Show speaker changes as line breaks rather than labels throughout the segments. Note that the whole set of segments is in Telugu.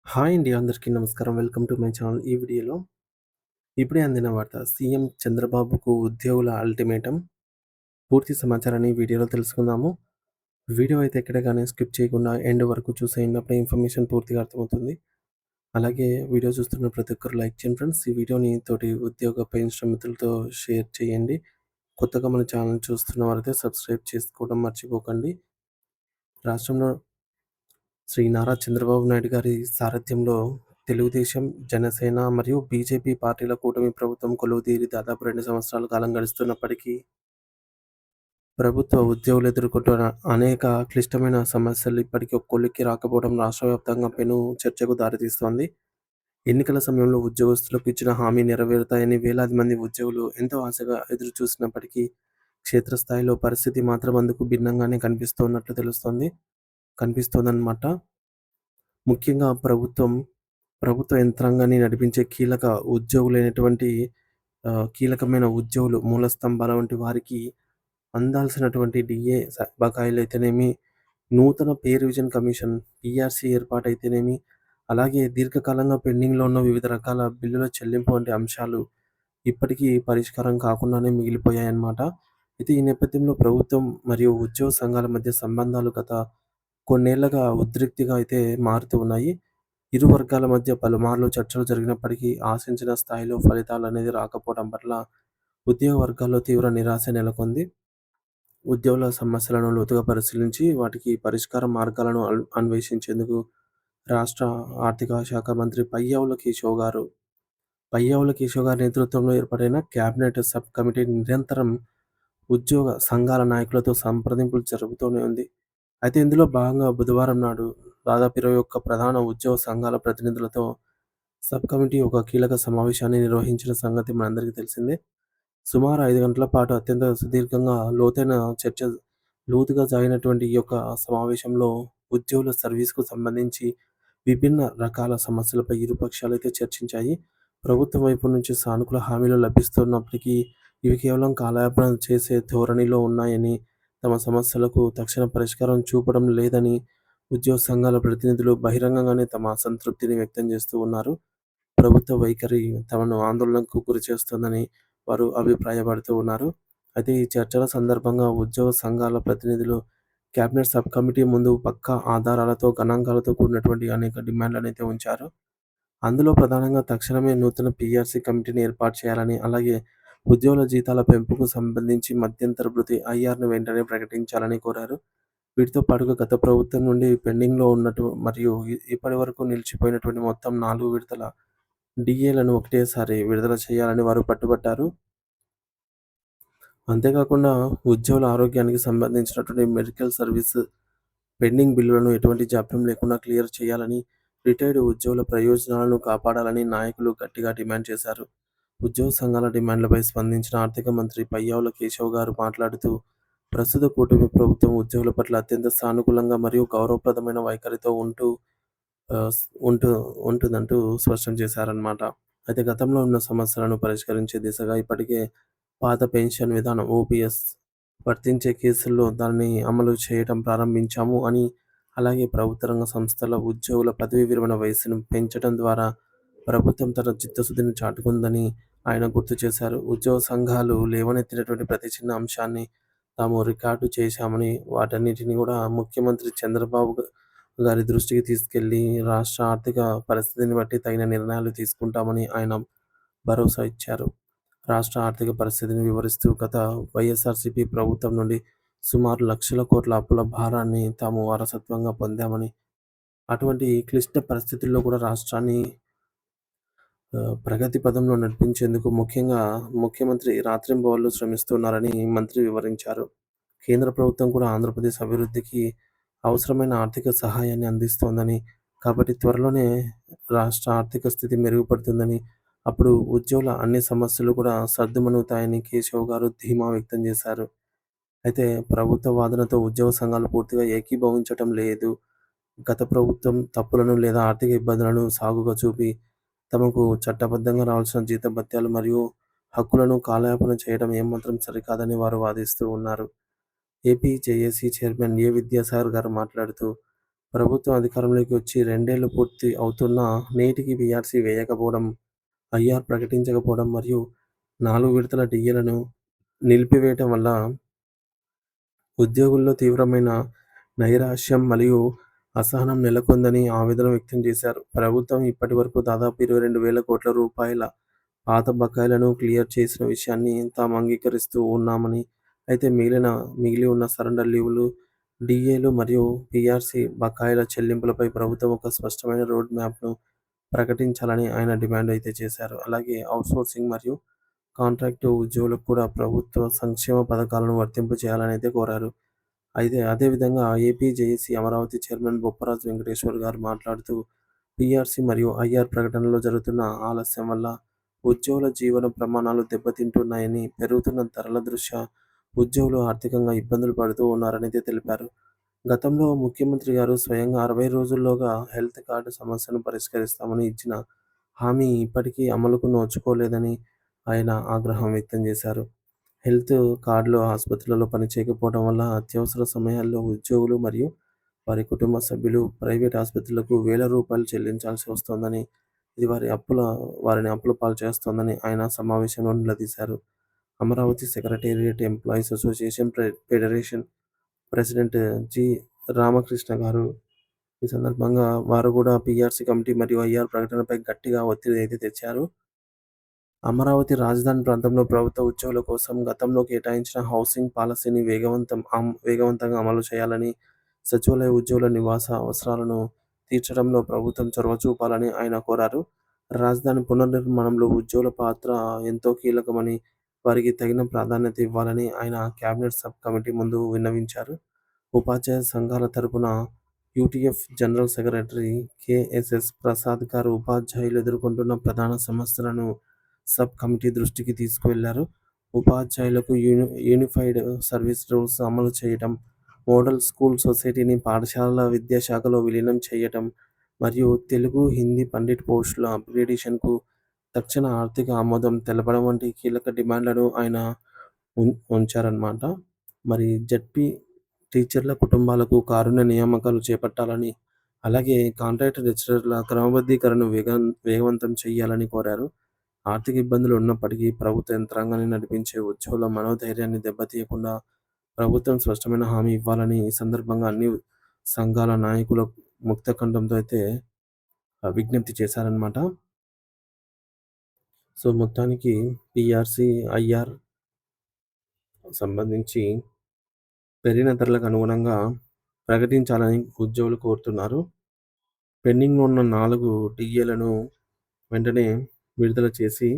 హాయ్ అండి. అందరికీ నమస్కారం. Welcome to my channel. ఈ వీడియోలో ఇప్పుడే అందిన వార్త. సీఎం చంద్రబాబుకు ఉద్యోగుల అల్టిమేటం. పూర్తి సమాచారాన్ని ఈ వీడియోలో తెలుసుకుందాము. వీడియో అయితే ఎక్కడ గాని స్కిప్ చేయకుండా ఎండ్ వరకు చూసేయండి. అప్పుడే ఇన్ఫర్మేషన్ పూర్తిగా అర్థమవుతుంది. అలాగే వీడియో చూస్తున్న ప్రతి ఒక్కరు లైక్ చేయండి ఫ్రెండ్స్. ఈ వీడియోని తోటి ఉద్యోగ పెన్షన్ మిత్రులతో షేర్ చేయండి. కొత్తగా మన ఛానల్ చూస్తున్న వారైతే సబ్స్క్రైబ్ చేసుకోవడం మర్చిపోకండి. రాష్ట్రంలో శ్రీ నారా చంద్రబాబు నాయుడు గారి సారథ్యంలో తెలుగుదేశం, జనసేన మరియు బీజేపీ పార్టీల కూటమి ప్రభుత్వం కొలువుదీరి దాదాపు 2 సంవత్సరాల కాలం గడుస్తున్నప్పటికీ, ప్రభుత్వ ఉద్యోగులు ఎదుర్కొంటున్న అనేక క్లిష్టమైన సమస్యలు ఇప్పటికీ ఒక కొలిక్కి రాకపోవడం రాష్ట్ర వ్యాప్తంగా పెను చర్చకు దారితీస్తోంది. ఎన్నికల సమయంలో ఉద్యోగస్తులకు ఇచ్చిన హామీ నెరవేరుతాయని వేలాది మంది ఉద్యోగులు ఎంతో ఆశగా ఎదురుచూసినప్పటికీ, క్షేత్రస్థాయిలో పరిస్థితి మాత్రం అందుకు భిన్నంగానే కనిపిస్తోందన్నమాట. ముఖ్యంగా ప్రభుత్వ యంత్రాంగాన్ని నడిపించే కీలకమైన ఉద్యోగులు, మూల స్తంభాల వంటి వారికి అందాల్సినటువంటి డీఏ బకాయిలైతేనేమి, నూతన పే రివిజన్ కమిషన్, పీఆర్సీ ఏర్పాటైతేనేమి, అలాగే దీర్ఘకాలంగా పెండింగ్‌లో ఉన్న వివిధ రకాల బిల్లుల చెల్లింపు వంటి అంశాలు ఇప్పటికీ పరిష్కారం కాకుండానే మిగిలిపోయాయన్నమాట. అయితే ఈ నేపథ్యంలో ప్రభుత్వం మరియు ఉద్యోగ సంఘాల మధ్య సంబంధాలు గత కొన్నేళ్లుగా ఉద్రిక్తిగా అయితే మారుతూ ఉన్నాయి. ఇరు వర్గాల మధ్య పలుమార్లు చర్చలు జరిగినప్పటికీ ఆశించిన స్థాయిలో ఫలితాలనేది రాకపోవడం పట్ల ఉద్యోగ వర్గాల్లో తీవ్ర నిరాశ నెలకొంది. ఉద్యోగుల సమస్యలను లోతుగా పరిశీలించి వాటికి పరిష్కార మార్గాలను అన్వేషించేందుకు రాష్ట్ర ఆర్థిక శాఖ మంత్రి పయ్యావుల కేశవ్ గారి నేతృత్వంలో ఏర్పాటైన కేబినెట్ సబ్ కమిటీ నిరంతరం ఉద్యోగ సంఘాల నాయకులతో సంప్రదింపులు జరుపుతూనే ఉంది. అయితే ఇందులో భాగంగా బుధవారం నాడు దాదాపు 21 ప్రధాన ఉద్యోగ సంఘాల ప్రతినిధులతో సబ్ కమిటీ ఒక కీలక సమావేశాన్ని నిర్వహించిన సంగతి మనందరికీ తెలిసిందే. సుమారు 5 గంటల పాటు అత్యంత సుదీర్ఘంగా లోతుగా సాగినటువంటి ఈ యొక్క సమావేశంలో ఉద్యోగుల సర్వీస్‌కు సంబంధించి విభిన్న రకాల సమస్యలపై ఇరు పక్షాలైతే చర్చించాయి. ప్రభుత్వం వైపు నుంచి సానుకూల హామీలు లభిస్తున్నప్పటికీ, ఇవి కేవలం కాలయాపన చేసే ధోరణిలో ఉన్నాయని, తమ సమస్యలకు తక్షణ పరిష్కారం చూపడం లేదని ఉద్యోగ సంఘాల ప్రతినిధులు బహిరంగంగానే తమ అసంతృప్తిని వ్యక్తం చేస్తూ ఉన్నారు. ప్రభుత్వ వైఖరి తమను ఆందోళనకు గురిచేస్తోందని వారు అభిప్రాయపడుతూ ఉన్నారు. అయితే ఈ చర్చల సందర్భంగా ఉద్యోగ సంఘాల ప్రతినిధులు కేబినెట్ సబ్ కమిటీ ముందు పక్కా ఆధారాలతో, గణాంకాలతో కూడినటువంటి అనేక డిమాండ్‌లనైతే ఉంచారు. అందులో ప్రధానంగా తక్షణమే నూతన పీఆర్సీ కమిటీని ఏర్పాటు చేయాలని, అలాగే ఉద్యోగుల జీతాల పెంపుకు సంబంధించి మధ్యంతర భృతి ఐఆర్‌ను వెంటనే ప్రకటించాలని కోరారు. వీటితో పాటుగా గత ప్రభుత్వం నుండి పెండింగ్‌లో ఉన్నట్టు మరియు ఇప్పటివరకు నిలిచిపోయినటువంటి మొత్తం 4 విడతల డీఏలను ఒకటేసారి విడుదల చేయాలని వారు పట్టుబట్టారు. అంతేకాకుండా ఉద్యోగుల ఆరోగ్యానికి సంబంధించినటువంటి మెడికల్ సర్వీస్ పెండింగ్ బిల్లులను ఎటువంటి జాప్యం లేకుండా క్లియర్ చేయాలని, రిటైర్డ్ ఉద్యోగుల ప్రయోజనాలను కాపాడాలని నాయకులు గట్టిగా డిమాండ్ చేశారు. ఉద్యోగ సంఘాల డిమాండ్లపై స్పందించిన ఆర్థిక మంత్రి పయ్యావుల కేశవ్ గారు మాట్లాడుతూ, ప్రస్తుత కూటమి ప్రభుత్వం ఉద్యోగుల పట్ల అత్యంత సానుకూలంగా మరియు గౌరవప్రదమైన వైఖరితో ఆహ్, స్ ఉంటూ ఉంటుందంటూ స్పష్టం చేశారన్నమాట. అయితే గతంలో ఉన్న సమస్యలను పరిష్కరించే దిశగా ఇప్పటికే పాత పెన్షన్ విధానం ఓపీఎస్ వర్తించే కేసుల్లో దాన్ని అమలు చేయటం ప్రారంభించాము అని, అలాగే ప్రభుత్వ రంగ సంస్థల ఉద్యోగుల పదవీ విరమణ వయస్సును పెంచడం ద్వారా ప్రభుత్వం తన చిత్తశుద్ధిని చాటుకుందని ఆయన గుర్తు చేశారు. ఉద్యోగ సంఘాలు లేవనెత్తినటువంటి ప్రతి చిన్న అంశాన్ని తాము రికార్డు చేశామని, వాటన్నిటిని కూడా ముఖ్యమంత్రి చంద్రబాబు గారి దృష్టికి తీసుకెళ్లి రాష్ట్ర ఆర్థిక పరిస్థితిని బట్టి తగిన నిర్ణయాలు తీసుకుంటామని ఆయన భరోసా ఇచ్చారు. రాష్ట్ర ఆర్థిక పరిస్థితిని వివరిస్తూ గత వైఎస్ఆర్‌సీపీ ప్రభుత్వం నుండి సుమారు లక్షల కోట్ల అప్పుల భారాన్ని తాము వారసత్వంగా పొందామని, అటువంటి క్లిష్ట పరిస్థితుల్లో కూడా రాష్ట్రాన్ని ప్రగతి పదంలో నడిపించేందుకు ముఖ్యంగా ముఖ్యమంత్రి రాత్రింబవళ్లు శ్రమిస్తున్నారని మంత్రి వివరించారు. కేంద్ర ప్రభుత్వం కూడా ఆంధ్రప్రదేశ్ అభివృద్ధికి అవసరమైన ఆర్థిక సహాయాన్ని అందిస్తోందని, కాబట్టి త్వరలోనే రాష్ట్ర ఆర్థిక స్థితి మెరుగుపడుతుందని, అప్పుడు ఉద్యోగుల అన్ని సమస్యలు కూడా సద్దుమణుగుతాయని కేశవ్ గారు ధీమా వ్యక్తం చేశారు. అయితే ప్రభుత్వ వాదనతో ఉద్యోగ సంఘాలు పూర్తిగా ఏకీభవించటం లేదు. గత ప్రభుత్వం తప్పులను లేదా ఆర్థిక ఇబ్బందులను సాకుగా చూపి, తమకు చట్టబద్ధంగా రావాల్సిన జీతభత్యాలు మరియు హక్కులను కాలయాపన చేయడం ఏమాత్రం సరికాదని వారు వాదిస్తూ ఉన్నారు. ఏపీ జేఏసీ చైర్మన్ విద్యాసాగర్ గారు మాట్లాడుతూ, ప్రభుత్వం అధికారంలోకి వచ్చి 2 ఏళ్లు పూర్తి అవుతున్నా నేటికి పీఆర్సీ వేయకపోవడం, ఐఆర్ ప్రకటించకపోవడం మరియు 4 విడతల డీఏలను నిలిపివేయటం వల్ల ఉద్యోగుల్లో తీవ్రమైన నైరాశ్యం మరియు అసహనం నెలకొందని ఆవేదన వ్యక్తం చేశారు. ప్రభుత్వం ఇప్పటివరకు దాదాపు 22,000 కోట్ల రూపాయల పాత బకాయిలను క్లియర్ చేసిన విషయాన్ని తాము అంగీకరిస్తూ ఉన్నామని, అయితే మిగిలి ఉన్న సరెండర్ లీవ్‌లు, డీఏలు మరియు పీఆర్సీ బకాయిల చెల్లింపులపై ప్రభుత్వం ఒక స్పష్టమైన రోడ్ మ్యాప్‌ను ప్రకటించాలని ఆయన డిమాండ్ అయితే చేశారు. అలాగే ఔట్‌సోర్సింగ్ మరియు కాంట్రాక్టు ఉద్యోగులకు కూడా ప్రభుత్వ సంక్షేమ పథకాలను వర్తింపచేయాలని అయితే కోరారు. అయితే అదేవిధంగా AP JAC Amaravati chairman Bopparaju Venkateshwar గారు మాట్లాడుతూ, పీఆర్సీ మరియు ఐఆర్ ప్రకటనలో జరుగుతున్న ఆలస్యం వల్ల ఉద్యోగుల జీవన ప్రమాణాలు దెబ్బతింటున్నాయని, పెరుగుతున్న ధరల దృష్ట్యా ఉద్యోగులు ఆర్థికంగా ఇబ్బందులు పడుతూ ఉన్నారనైతే తెలిపారు. గతంలో ముఖ్యమంత్రి గారు స్వయంగా 60 రోజుల్లోగా హెల్త్ కార్డ్ సమస్యను పరిష్కరిస్తామని ఇచ్చిన హామీ ఇప్పటికీ అమలుకు నోచుకోలేదని ఆయన ఆగ్రహం వ్యక్తం చేశారు. హెల్త్ కార్డులు ఆసుపత్రులలో పనిచేయకపోవడం వల్ల అత్యవసర సమయాల్లో ఉద్యోగులు మరియు వారి కుటుంబ సభ్యులు ప్రైవేట్ ఆసుపత్రులకు వేల రూపాయలు చెల్లించాల్సి వస్తోందని, ఇది వారిని అప్పుల పాలు చేస్తోందని ఆయన సమావేశంలో నిలదీశారు. Amaravati secretariat employees association federation president G. Ramakrishna గారు ఈ సందర్భంగా వారు కూడా పీఆర్సీ కమిటీ మరియు ఐఆర్ ప్రకటనపై గట్టిగా ఒత్తిడి అయితే తెచ్చారు. అమరావతి రాజధాని ప్రాంతంలో ప్రభుత్వ ఉద్యోగుల కోసం గతంలో కేటాయించిన హౌసింగ్ పాలసీని వేగవంతంగా అమలు చేయాలని, సచివాలయ ఉద్యోగుల నివాస అవసరాలను తీర్చడంలో ప్రభుత్వం చొరవ చూపాలని ఆయన కోరారు. రాజధాని పునర్నిర్మాణంలో ఉద్యోగుల పాత్ర ఎంతో కీలకమని, వారికి తగిన ప్రాధాన్యత ఇవ్వాలని ఆయన కేబినెట్ సబ్ కమిటీ ముందు విన్నవించారు. ఉపాధ్యాయ సంఘాల తరపున యూటీఎఫ్ జనరల్ సెక్రటరీ కెఎస్ఎస్ ప్రసాద్ గారు ఉపాధ్యాయులు ఎదుర్కొంటున్న ప్రధాన సమస్యలను సబ్ కమిటీ దృష్టికి తీసుకువెళ్లారు. ఉపాధ్యాయులకు యూనిఫైడ్ సర్వీస్ రూల్స్ అమలు చేయటం, మోడల్ స్కూల్ సొసైటీని పాఠశాలల విద్యాశాఖలో విలీనం చేయటం మరియు తెలుగు, హిందీ పండిట్ పోస్టుల అప్గ్రేడేషన్‌కు తక్షణ ఆర్థిక ఆమోదం తెలపడం వంటి కీలక డిమాండ్లను ఆయన ఉంచారన్నమాట. మరి జెడ్పీ టీచర్ల కుటుంబాలకు కారుణ్య నియామకాలు చేపట్టాలని, అలాగే కాంట్రాక్ట్ లెక్చరర్ల క్రమబద్ధీకరణను వేగవంతం చేయాలని కోరారు. ఆర్థిక ఇబ్బందులు ఉన్నప్పటికీ ప్రభుత్వ యంత్రాంగాన్ని నడిపించే ఉద్యోగుల మనోధైర్యాన్ని దెబ్బతీయకుండా ప్రభుత్వం స్పష్టమైన హామీ ఇవ్వాలని ఈ సందర్భంగా అన్ని సంఘాల నాయకులు ముక్తకంఠంతో అయితే విజ్ఞప్తి చేశారనమాట. సో, మొత్తానికి పీఆర్సీ, ఐఆర్ సంబంధించి పెరిగిన ధరలకు అనుగుణంగా ప్రకటించాలని ఉద్యోగులు కోరుతున్నారు. పెండింగ్‌లో ఉన్న 4 డీఏలను వెంటనే విడుదల చేసి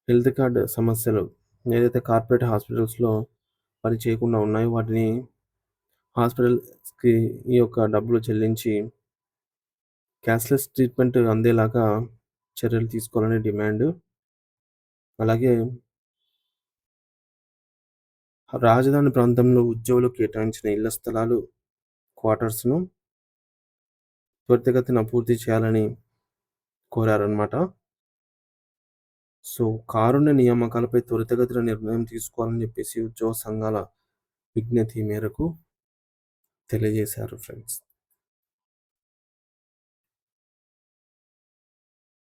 హెల్త్ కార్డ్ సమస్యలు ఏదైతే కార్పొరేట్ హాస్పిటల్స్‌లో పని చేయకుండా ఉన్నాయో వాటిని హాస్పిటల్స్‌కి ఈ యొక్క డబ్బులు చెల్లించి క్యాష్‌లెస్ ట్రీట్మెంట్ అందేలాగా చర్యలు తీసుకోవాలని డిమాండ్. అలాగే రాజధాని ప్రాంతంలో ఉద్యోగులకు కేటాయించిన ఇళ్ల స్థలాలు, క్వార్టర్స్‌ను త్వరితగతిన పూర్తి చేయాలని కోరారన్నమాట. సో, కారుణ్య నియామకాలపై త్వరితగతిన నిర్ణయం తీసుకోవాలని చెప్పేసి ఉద్యోగ సంఘాల విజ్ఞప్తి మేరకు తెలియజేశారు ఫ్రెండ్స్.